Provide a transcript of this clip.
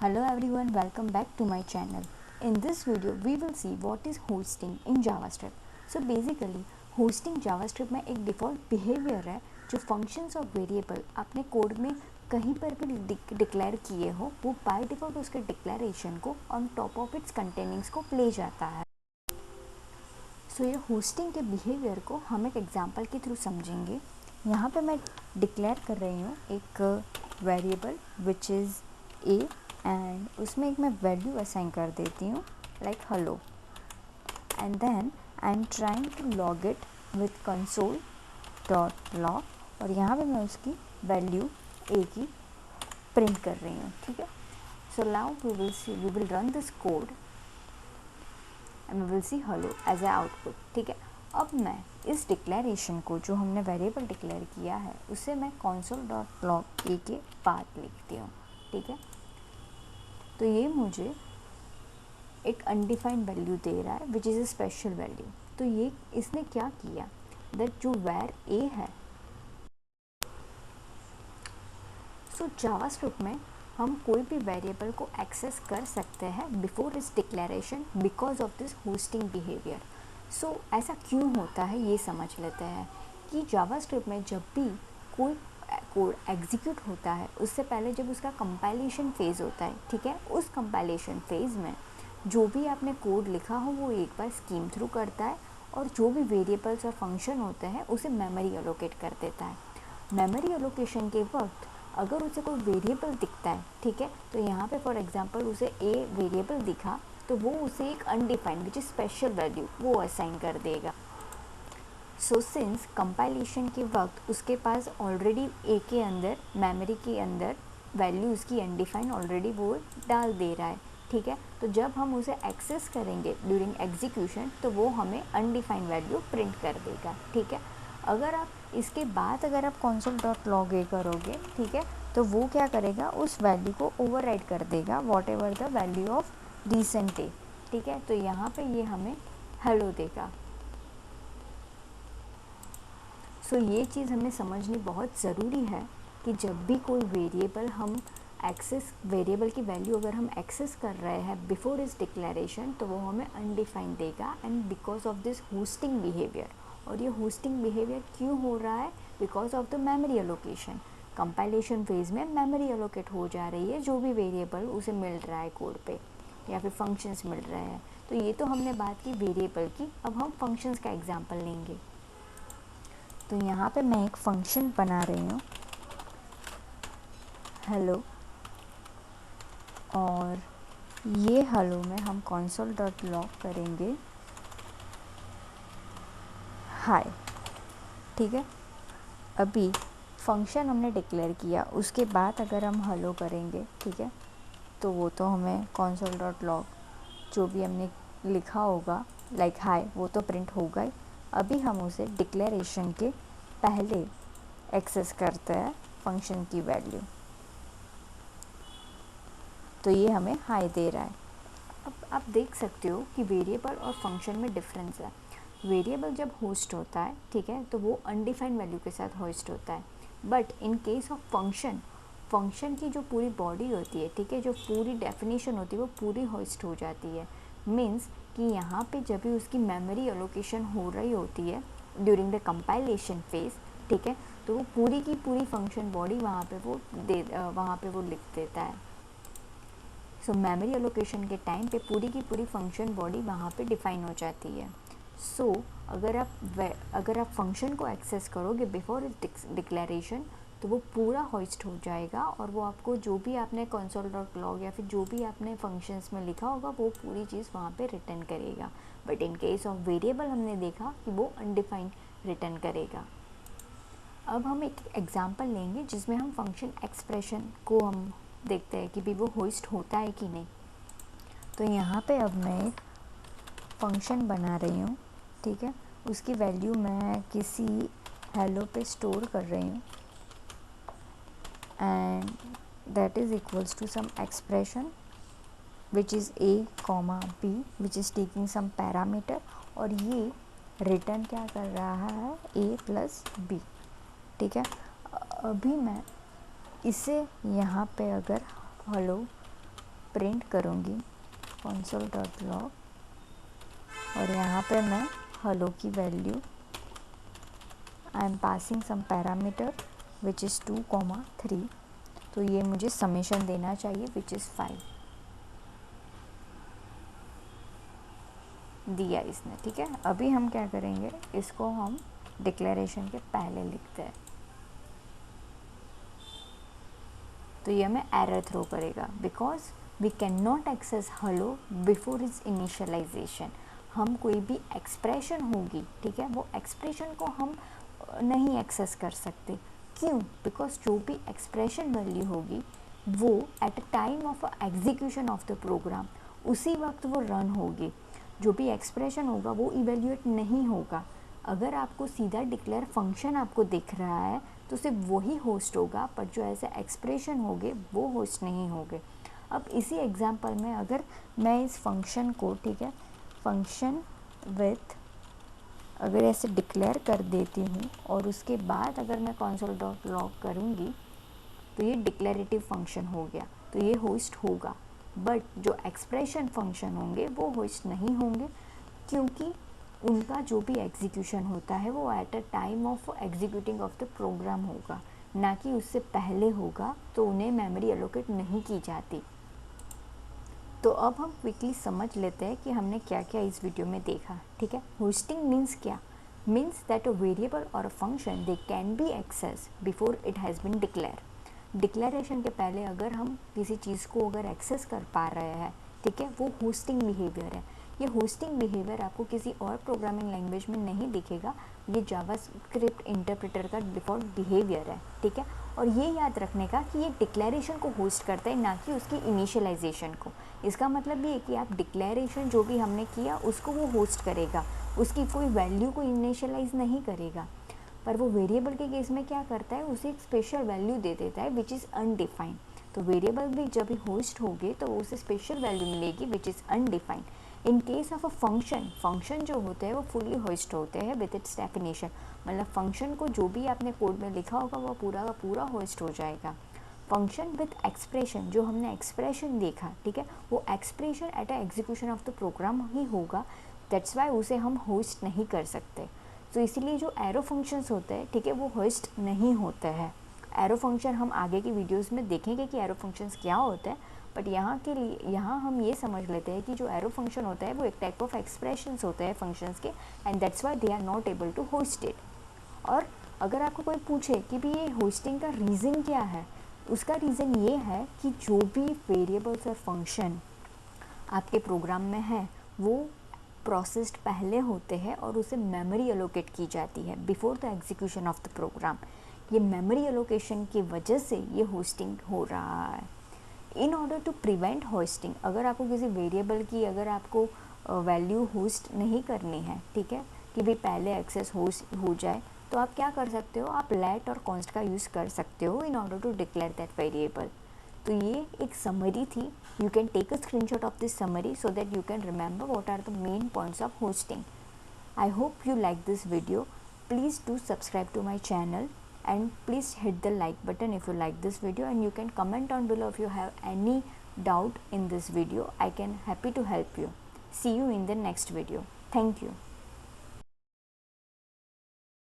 Hello everyone, welcome back to my channel. In this video, we will see what is hosting in JavaScript. So basically, hosting JavaScript में एक default behaviour है जो functions और variable अपने code में कहीं पर भी डिक्लेयर किए हो, वो बाय डिफ़ॉल्ट उसके डिक्लेरेशन को ऑन टॉप ऑफ इट्स कंटेनिंग्स को ले जाता है. सो ये होस्टिंग के बिहेवियर को हम एक एग्जांपल के थ्रू समझेंगे. यहाँ पे मैं डिक्लेयर कर रही हूँ एक variable which is a and उसमें एक मैं वैल्यू असाइन कर देती हूँ like hello and then I am trying to log it with console dot log और यहाँ पे मैं उसकी वैल्यू ए की प्रिंट कर रही हूँ. ठीक है. So now we will run this code and we will see hello as a output. ठीक है. अब मैं इस डिक्लेरेशन को जो हमने वेरिएबल डिक्लेयर किया है उसे मैं console डॉट लॉग ए के पाथ लिखती हूँ. ठीक है. तो ये मुझे एक अनडिफाइंड वैल्यू दे रहा है विच इज़ ए स्पेशल वैल्यू. तो ये इसने क्या किया दैट जो वैर ए है. सो जावास्क्रिप्ट में हम कोई भी वेरिएबल को एक्सेस कर सकते हैं बिफोर इस declaration because of this hoisting behaviour. So ऐसा क्यों होता है ये समझ लेते हैं कि जावास्क्रिप्ट में जब भी कोई कोड एग्जीक्यूट होता है उससे पहले जब उसका कंपाइलेशन फेज़ होता है, ठीक है, उस कंपाइलेशन फेज़ में जो भी आपने कोड लिखा हो वो एक बार स्कीम थ्रू करता है और जो भी वेरिएबल्स और फंक्शन होते हैं उसे मेमोरी एलोकेट कर देता है. मेमोरी एलोकेशन के वक्त अगर उसे कोई वेरिएबल दिखता है, ठीक है, तो यहाँ पे फॉर एग्जांपल उसे ए वेरिएबल दिखा तो वो उसे एक undefined which is special value वो असाइन कर देगा. सो सिंस कंपाइलेशन के वक्त उसके पास ऑलरेडी ए के अंदर मेमोरी के अंदर वैल्यू उसकी अनडिफाइंड ऑलरेडी वो डाल दे रहा है. ठीक है. तो जब हम उसे एक्सेस करेंगे ड्यूरिंग एग्जीक्यूशन तो वो हमें अनडिफाइंड वैल्यू प्रिंट कर देगा. ठीक है. अगर आप इसके बाद अगर आप console डॉट लॉग ए करोगे, ठीक है, तो वो क्या करेगा उस वैल्यू को ओवरराइड कर देगा whatever the value of recent a. ठीक है. तो यहाँ पे ये हमें हेलो देगा. सो ये चीज़ हमें समझनी बहुत ज़रूरी है कि जब भी कोई वेरिएबल हम एक्सेस वेरिएबल की वैल्यू अगर हम एक्सेस कर रहे हैं बिफोर इस डिक्लेरेशन तो वो हमें अनडिफाइंड देगा and because of this hoisting behaviour. और ये होस्टिंग बिहेवियर क्यों हो रहा है because of the memory allocation. Compilation phase में मेमोरी एलोकेट हो जा रही है जो भी वेरिएबल उसे मिल रहा है कोड पे या फिर फंक्शंस मिल रहे हैं. तो ये तो हमने बात की वेरिएबल की. अब हम फंक्शंस का एग्जांपल लेंगे. तो यहाँ पे मैं एक फंक्शन बना रही हूँ हेलो और ये हेलो में हम console डॉट लॉग करेंगे हाय. ठीक है. अभी फंक्शन हमने डिक्लेयर किया उसके बाद अगर हम हेलो करेंगे, ठीक है, तो वो तो हमें console डॉट लॉग जो भी हमने लिखा होगा लाइक हाय वो तो प्रिंट होगा ही. अभी हम उसे डिक्लेरेशन के पहले एक्सेस करते हैं फंक्शन की वैल्यू तो ये हमें हाई दे रहा है. अब आप देख सकते हो कि वेरिएबल और फंक्शन में डिफरेंस है. वेरिएबल जब होस्ट होता है, ठीक है, तो वो अनडिफाइंड वैल्यू के साथ होस्ट होता है. But in case of function, function की जो पूरी बॉडी होती है, ठीक है, जो पूरी डेफिनेशन होती है वो पूरी होस्ट हो जाती है. मीन्स कि यहाँ पे जब भी उसकी मेमोरी एलोकेशन हो रही होती है ड्यूरिंग द कंपाइलेशन फेज, ठीक है, तो वो पूरी की पूरी फंक्शन बॉडी वहाँ पे वो लिख देता है. सो मेमोरी एलोकेशन के टाइम पे पूरी की पूरी फंक्शन बॉडी वहाँ पे डिफाइन हो जाती है. सो अगर आप फंक्शन को एक्सेस करोगे बिफोर डिक्लेरेशन तो वो पूरा होस्ट हो जाएगा और वो आपको जो भी आपने console डॉट लॉग या फिर जो भी आपने फंक्शंस में लिखा होगा वो पूरी चीज़ वहाँ पे रिटर्न करेगा. But in case of variable हमने देखा कि वो अनडिफाइंड रिटर्न करेगा. अब हम एक एग्जांपल लेंगे जिसमें हम फंक्शन एक्सप्रेशन को हम देखते हैं कि भी वो होस्ट होता है कि नहीं. तो यहाँ पे अब मैं एक फंक्शन बना रही हूँ, ठीक है, उसकी वैल्यू मैं किसी हेलो पे स्टोर कर रही हूँ and that is equals to some expression which is a comma b which is taking some parameter और ये रिटर्न क्या कर रहा है a प्लस b. ठीक है. अभी मैं इसे यहाँ पे अगर हेलो प्रिंट करूँगी console.log और यहाँ पे मैं हेलो की value I am passing some parameter which is 2,3, तो ये मुझे समेशन देना चाहिए विच इज़ 5 दिया इसने। ठीक है, अभी हम क्या करेंगे, इसको हम डिक्लेरेशन के पहले लिखते हैं, तो ये हमें एरर थ्रो करेगा because we can not access hello before is initialization. हम कोई भी एक्सप्रेशन होगी, ठीक है, वो एक्सप्रेशन को हम नहीं एक्सेस कर सकते। क्यों? बिकॉज जो भी एक्सप्रेशन वैल्यू होगी वो at a time of execution of the program उसी वक्त वो रन होगी। जो भी एक्सप्रेशन होगा वो इवेल्यूएट नहीं होगा। अगर आपको सीधा डिक्लेयर फंक्शन आपको दिख रहा है तो सिर्फ वही होस्ट होगा, पर जो ऐसे एक्सप्रेशन होंगे वो होस्ट नहीं होंगे। अब इसी एग्जांपल में अगर मैं इस फंक्शन को, ठीक है, फंक्शन विथ अगर ऐसे डिक्लेयर कर देती हूँ और उसके बाद अगर मैं console.log करूँगी तो ये डिक्लेरेटिव फंक्शन हो गया, तो ये होस्ट होगा। बट जो एक्सप्रेशन फंक्शन होंगे वो होस्ट नहीं होंगे, क्योंकि उनका जो भी एग्जीक्यूशन होता है वो at a time of executing of the program होगा, ना कि उससे पहले होगा, तो उन्हें मेमोरी एलोकेट नहीं की जाती। तो अब हम क्विकली समझ लेते हैं कि हमने क्या क्या इस वीडियो में देखा। ठीक है, होस्टिंग मीन्स क्या? मीन्स दैट अ वेरिएबल और a function they can be access before it has been declare. Declaration के पहले अगर हम किसी चीज़ को अगर एक्सेस कर पा रहे हैं, ठीक है, वो होस्टिंग बिहेवियर है। ये होस्टिंग बिहेवियर आपको किसी और प्रोग्रामिंग लैंग्वेज में नहीं दिखेगा, ये जावास्क्रिप्ट इंटरप्रेटर का डिफ़ॉल्ट बिहेवियर है। ठीक है, और ये याद रखने का कि ये डिक्लेरेशन को होस्ट करता है, ना कि उसकी इनिशियलाइजेशन को। इसका मतलब ये है कि आप डिक्लेरेशन जो भी हमने किया उसको वो होस्ट करेगा, उसकी कोई वैल्यू को इनिशियलाइज नहीं करेगा। पर वो वेरिएबल के केस में क्या करता है, उसे एक स्पेशल वैल्यू दे देता है विच इज़ अनडिफाइंड। तो वेरिएबल भी जब भी होस्ट होगे तो उसे स्पेशल वैल्यू मिलेगी which is undefined. In case of a function जो होते हैं वो फुली होस्ट होते हैं विद इट्स डेफिनेशन। मतलब फंक्शन को जो भी आपने कोड में लिखा होगा वो पूरा का पूरा होस्ट हो जाएगा। फंक्शन विद एक्सप्रेशन, जो हमने एक्सप्रेशन देखा, ठीक है, वो expression at a execution of the program ही होगा। दैट्स वाई उसे हम होस्ट नहीं कर सकते। तो इसीलिए जो एरो फंक्शंस होते हैं, ठीक है, वो होस्ट नहीं होते हैं। एरो फंक्शन हम आगे की वीडियोस में देखेंगे कि एरो फंक्शंस क्या होते हैं, बट यहाँ के लिए यहाँ हम ये समझ लेते हैं कि जो एरो फंक्शन होता है वो एक टाइप ऑफ एक्सप्रेशंस होते हैं फंक्शंस के, and that's why they are not able to hoist it. और अगर आपको कोई पूछे कि भी ये होस्टिंग का रीज़न क्या है, उसका रीज़न ये है कि जो भी वेरिएबल्स और फंक्शन आपके प्रोग्राम में है वो प्रोसेस्ड पहले होते हैं और उसे मेमोरी एलोकेट की जाती है before the execution of the program. ये मेमोरी एलोकेशन की वजह से ये होस्टिंग हो रहा है। In order to prevent hoisting, अगर आपको किसी वेरिएबल की अगर आपको वैल्यू होस्ट नहीं करनी है, ठीक है, कि भी पहले एक्सेस होस्ट हो जाए, तो आप क्या कर सकते हो, आप लेट और कॉन्स्ट का यूज़ कर सकते हो in order to declare that variable. तो ये एक समरी थी। You can take a screenshot of this summary so that you can remember what are the main points of hoisting. I hope you like this video. Please do subscribe to my channel and please hit the like button if you like this video, and you can comment down below if you have any doubt in this video. I can happy to help you. See you in the next video. Thank you.